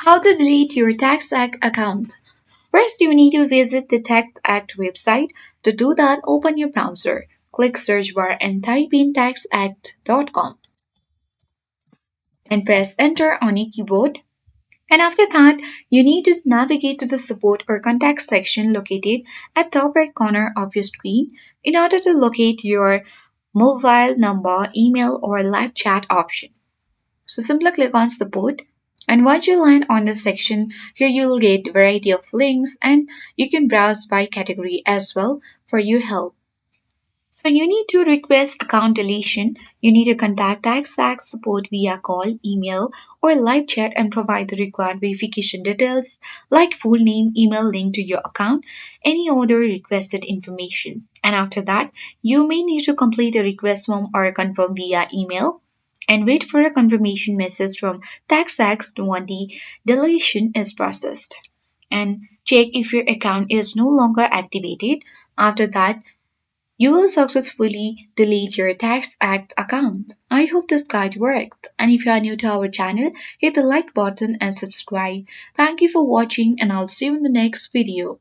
How to delete your TaxAct account. First, you need to visit the TaxAct website. To do that, open your browser, click search bar and type in taxact.com and press enter on your keyboard. And after that, you need to navigate to the support or contact section located at top right corner of your screen in order to locate your mobile number, email or live chat option. So simply click on support, and once you land on this section, here you will get a variety of links and you can browse by category as well for your help. So you need to request account deletion. You need to contact TaxAct support via call, email, or live chat and provide the required verification details like full name, email link to your account, any other requested information. And after that, you may need to complete a request form or confirm via email and wait for a confirmation message from TaxAct when the deletion is processed. And check if your account is no longer activated. After that, you will successfully delete your TaxAct account. I hope this guide worked. And if you are new to our channel, hit the like button and subscribe. Thank you for watching and I'll see you in the next video.